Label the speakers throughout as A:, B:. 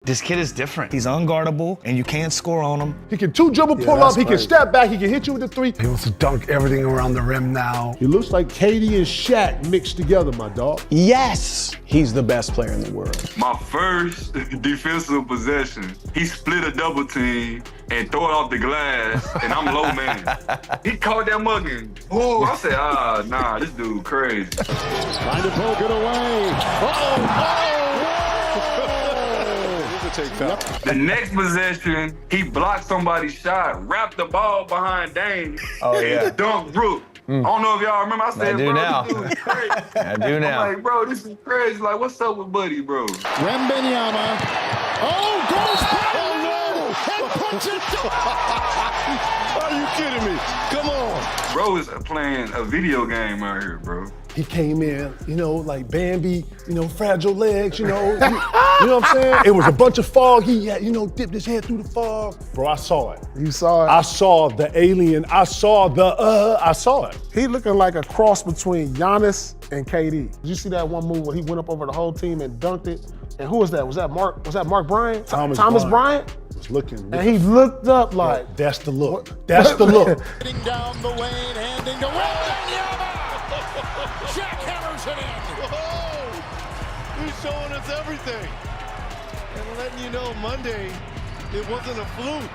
A: This kid is different. He's unguardable, and you can't score on him.
B: He can two-dribble pull up, he can step back, he can hit you with the three.
C: He wants to dunk everything around the rim now.
B: He looks like KD and Shaq mixed together, my dog.
D: Yes, he's the best player in the world.
E: My first defensive possession, he split a double team and throw it off the glass, and I'm low man. He caught that mugging. Oh, I said, nah, this dude crazy.
F: Trying to poke it away. Oh!
E: The next possession, he blocked somebody's shot, wrapped the ball behind Dame, and dunked Brook. I don't know if y'all remember. I said, bro, this dude is crazy.
A: I do now.
E: I'm like, bro, this is crazy. Like, what's up with Buddy, bro?
F: Wembanyama. Oh, goes back. Oh, no. And puts it down. Are you kidding me? Come on.
E: Bro is playing a video game out here, bro.
B: He came in, like Bambi, fragile legs, you know what I'm saying? It was a bunch of fog. He had, dipped his head through the fog. Bro, I saw it.
G: You saw it?
B: I saw the alien. I saw it.
G: He looking like a cross between Giannis and KD. Did you see that one move where he went up over the whole team and dunked it? And who was that? Was that Mark Bryant? Thomas Bryant?
B: Was looking.
G: And he looked up like.
B: That's the look. That's the look.
F: Heading down the lane, handing to Wembanyama. Shaq hammers it in.
H: Oh, he's showing us everything. And letting you know Monday, it wasn't a fluke.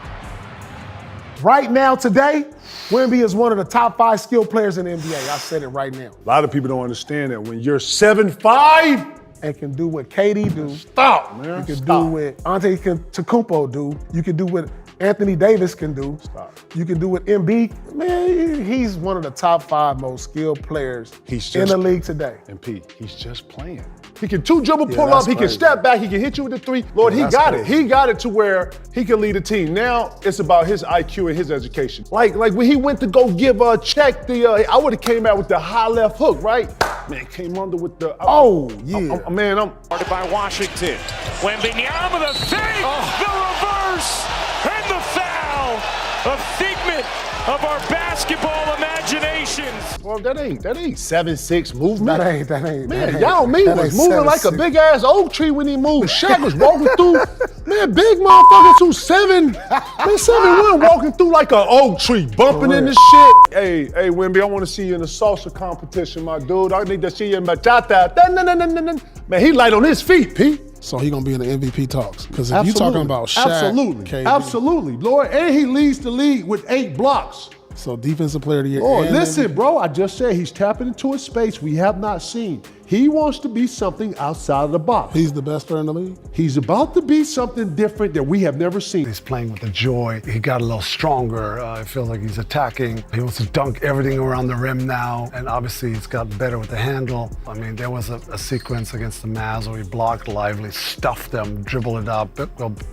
G: Right now, today, Wemby is one of the top 5 skilled players in the NBA. I said it right now.
B: A lot of people don't understand that when you're 7'5",
G: and can do what KD do.
B: Stop, man.
G: You can do what Antetokounmpo do. You can do what Anthony Davis can do.
B: Stop.
G: You can do what Embiid. Man, he's one of the top 5 most skilled players in the league today.
B: And Pete, he's just playing. He can two-dribble pull
G: that's
B: up, he can
G: crazy.
B: step back, he can hit you with the three. Lord, he got it. He got it to where he can lead a team. Now it's about his IQ and his education. Like when he went to go give Check I would have came out with the high left hook, right? Man, came under with the.
G: I'm
F: Started by Washington. Wembanyama, the fake, the reverse, and the foul. A figment of our basketball imaginations.
B: Well, that ain't 7'6" movement.
G: That ain't.
B: Man, Yao Ming was moving like a big ass oak tree when he moved. Shaq was walking through. Man, big motherfuckers who's 7'1", walking through like an oak tree, bumping into shit. Hey, Wemby, I want to see you in a salsa competition, my dude. I need to see you in bachata. Man, he light on his feet, Pete.
G: So he gonna be in the MVP talks. Because if you talking about Shaq, KD,
B: Absolutely, Lord. And he leads the league with 8 blocks.
G: So defensive player of the year.
B: Oh, listen, bro, I just said he's tapping into a space we have not seen. He wants to be something outside of the box.
G: He's the best player in the league?
B: He's about to be something different that we have never seen.
C: He's playing with the joy. He got a little stronger. I feel like he's attacking. He wants to dunk everything around the rim now. And obviously he's gotten better with the handle. I mean, there was a sequence against the Mavs where he blocked Lively, stuffed them, dribbled it up,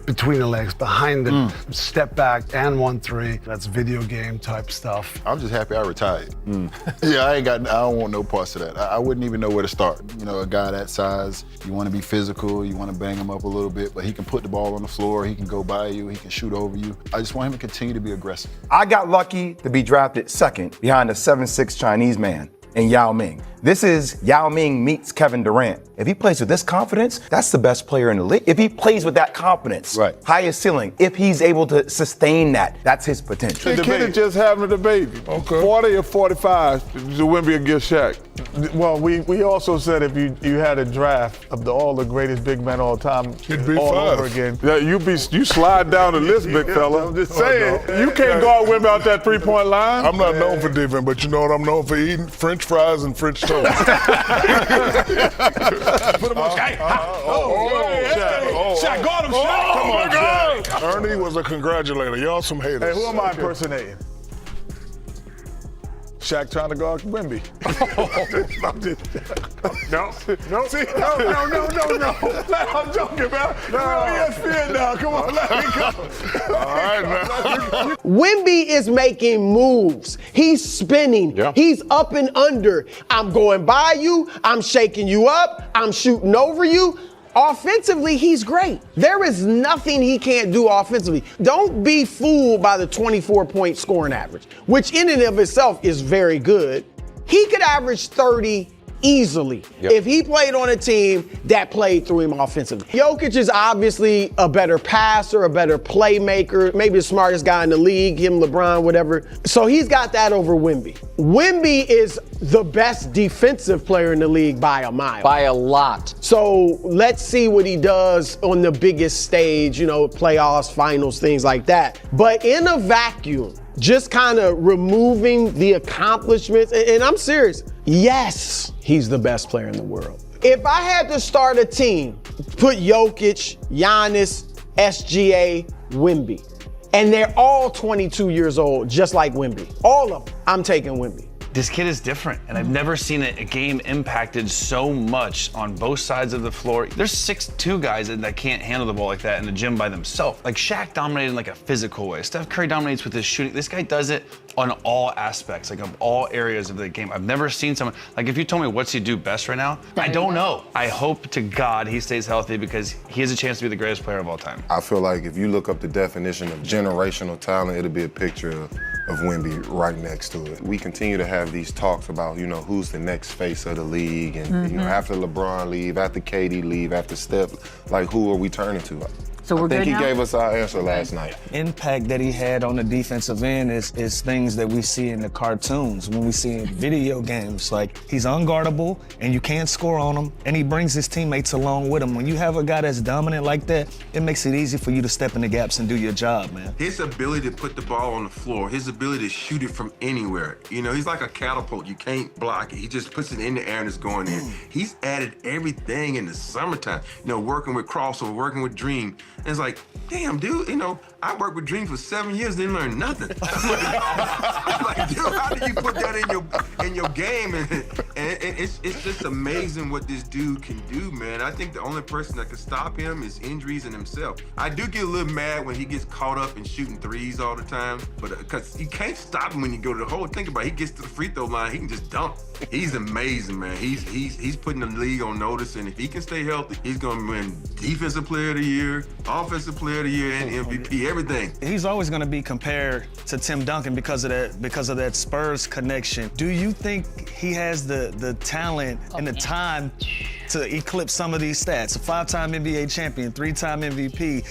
C: between the legs, behind him, step back, and 1-3. That's video game type stuff.
I: I'm just happy I retired. Yeah, I don't want no parts of that. I wouldn't even know where to start. A guy that size, you want to be physical, you want to bang him up a little bit, but he can put the ball on the floor, he can go by you, he can shoot over you. I just want him to continue to be aggressive.
J: I got lucky to be drafted second behind a 7'6" Chinese man in Yao Ming. This is Yao Ming meets Kevin Durant. If he plays with this confidence, that's the best player in the league. If he plays with that confidence, highest ceiling, if he's able to sustain that, that's his potential.
H: The kid is just having a baby. Okay. 40 or 45, the Wemby against Shaq. Well, we also said if you had a draft of all the greatest big men all time all over again, you slide down the list, big fella. I'm just saying, you can't guard Wemby out that 3-point line.
K: I'm not known for defense, but you know what I'm known for? Eating French fries and French toast.
F: Put him on Shaq. Shaq, guard him, Shaq.
K: Come on, Shaq. Ernie was a congratulator. Y'all some haters.
H: Hey, who am I impersonating? Shaq trying to guard Wemby. No. I'm joking, man. We're on ESPN now. Come on, let me go.
K: All right, man.
D: Wemby is making moves. He's spinning. He's up and under. I'm going by you. I'm shaking you up. I'm shooting over you. Offensively, he's great. There is nothing he can't do offensively. Don't be fooled by the 24-point scoring average, which in and of itself is very good. He could average 30 easily if he played on a team that played through him offensively. Jokic is obviously a better passer, a better playmaker, maybe the smartest guy in the league, him, LeBron, whatever. So he's got that over Wemby. Wemby is the best defensive player in the league by a mile.
L: By a lot.
D: So let's see what he does on the biggest stage, playoffs, finals, things like that. But in a vacuum, just kind of removing the accomplishments, and I'm serious, yes, he's the best player in the world. If I had to start a team, put Jokic, Giannis, SGA, Wemby, and they're all 22 years old, just like Wemby. All of them, I'm taking Wemby.
M: This kid is different, and I've never seen a game impacted so much on both sides of the floor. There's 6'2" guys that can't handle the ball like that in the gym by themselves. Like Shaq dominated in like a physical way. Steph Curry dominates with his shooting. This guy does it on all aspects, like of all areas of the game. I've never seen someone, like if you told me what's he do best right now, I don't know. I hope to God he stays healthy because he has a chance to be the greatest player of all time.
N: I feel like if you look up the definition of generational talent, it'll be a picture of Wemby right next to it. We continue to have these talks about, who's the next face of the league, and after LeBron leave, after KD leave, after Steph, like who are we turning to?
O: So we're
N: I think
O: good
N: he
O: now?
N: gave us our answer last night.
A: Impact that he had on the defensive end is things that we see in the cartoons, when we see in video games. Like, he's unguardable, and you can't score on him, and he brings his teammates along with him. When you have a guy that's dominant like that, it makes it easy for you to step in the gaps and do your job, man.
P: His ability to put the ball on the floor, his ability to shoot it from anywhere. He's like a catapult. You can't block it. He just puts it in the air and it's going in. He's added everything in the summertime. Working with Crossover, working with Dream. And it's like, damn, dude, I worked with Dream for 7 years, didn't learn nothing. I'm like, dude, how do you put that in your game? And it's just amazing what this dude can do, man. I think the only person that can stop him is injuries and himself. I do get a little mad when he gets caught up in shooting threes all the time, but because you can't stop him when you go to the hole. Think about it, he gets to the free throw line, he can just dunk. He's amazing, man. He's putting the league on notice, and if he can stay healthy, he's gonna win Defensive Player of the Year, Offensive Player of the Year, and MVP, everything.
A: He's always going to be compared to Tim Duncan because of that Spurs connection. Do you think he has the talent and the time to eclipse some of these stats? A 5-time NBA champion, 3-time MVP,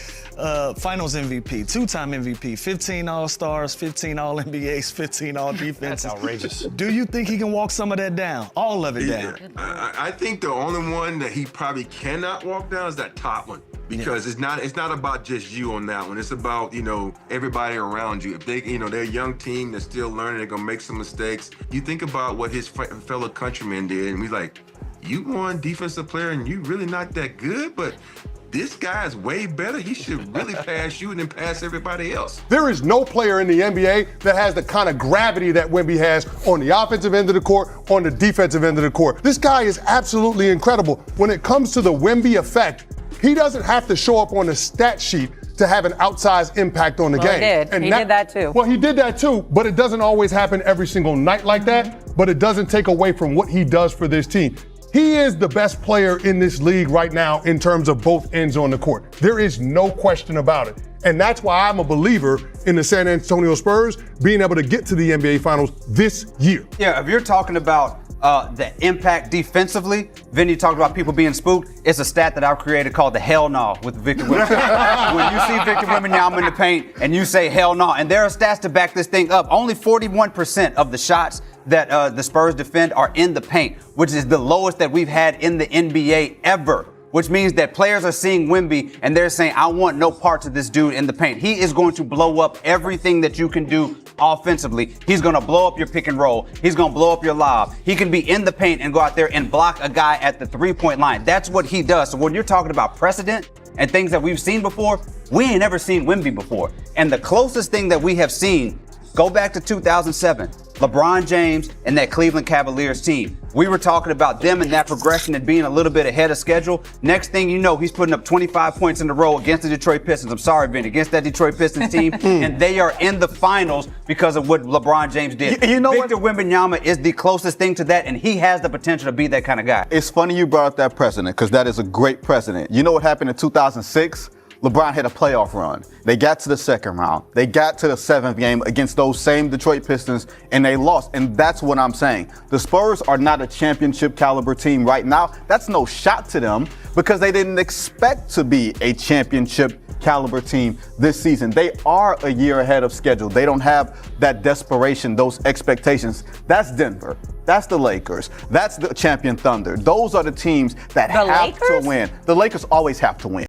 A: Finals MVP, 2-time MVP, 15 All-Stars, 15 All-NBAs, 15 All-Defenses.
M: That's outrageous.
A: Do you think he can walk some of that down? All of it down?
P: I think the only one that he probably cannot walk down is that top one. Because it's not about just you on that one. It's about, everybody around you. If they, they're a young team that's still learning, they're gonna make some mistakes. You think about what his fellow countrymen did, and we like, you won Defensive Player and you really not that good, but this guy is way better. He should really pass you and then pass everybody else.
B: There is no player in the NBA that has the kind of gravity that Wemby has on the offensive end of the court, on the defensive end of the court. This guy is absolutely incredible. When it comes to the Wemby effect, he doesn't have to show up on the stat sheet to have an outsized impact on the game.
O: He did.
B: And
O: He did that too.
B: Well, he did that too, but it doesn't always happen every single night like that, but it doesn't take away from what he does for this team. He is the best player in this league right now in terms of both ends on the court. There is no question about it. And that's why I'm a believer in the San Antonio Spurs being able to get to the NBA Finals this year.
L: Yeah, if you're talking about the impact defensively, Vinny talked about people being spooked. It's a stat that I've created called the hell no with Victor Wembanyama. When you see Victor Wembanyama in the paint and you say hell no, and there are stats to back this thing up. Only 41% of the shots that the Spurs defend are in the paint, which is the lowest that we've had in the NBA ever. Which means that players are seeing Wemby and they're saying, I want no parts of this dude in the paint. He is going to blow up everything that you can do offensively. He's going to blow up your pick and roll. He's going to blow up your lob. He can be in the paint and go out there and block a guy at the three-point line. That's what he does. So when you're talking about precedent and things that we've seen before, we ain't never seen Wemby before. And the closest thing that we have seen, go back to 2007. LeBron James and that Cleveland Cavaliers team. We were talking about them and that progression and being a little bit ahead of schedule. Next thing you know, he's putting up 25 points in a row against the Detroit Pistons. I'm sorry, Vinny, against that Detroit Pistons team. And they are in the finals because of what LeBron James did.
Q: You know
L: Victor Wembanyama is the closest thing to that, and he has the potential to be that kind of guy.
Q: It's funny you brought up that precedent because that is a great precedent. You know what happened in 2006?
O: LeBron had a playoff run. They got to the second round. They got to the 7th game against those same Detroit Pistons, and they lost. And that's what I'm saying. The Spurs are not a championship caliber team right now. That's no shot to them because they didn't expect to be a championship caliber team this season. They are a year ahead of schedule. They don't have that desperation, those expectations. That's Denver. That's the Lakers. That's the champion Thunder. Those are the teams that have to win. The Lakers always have to win.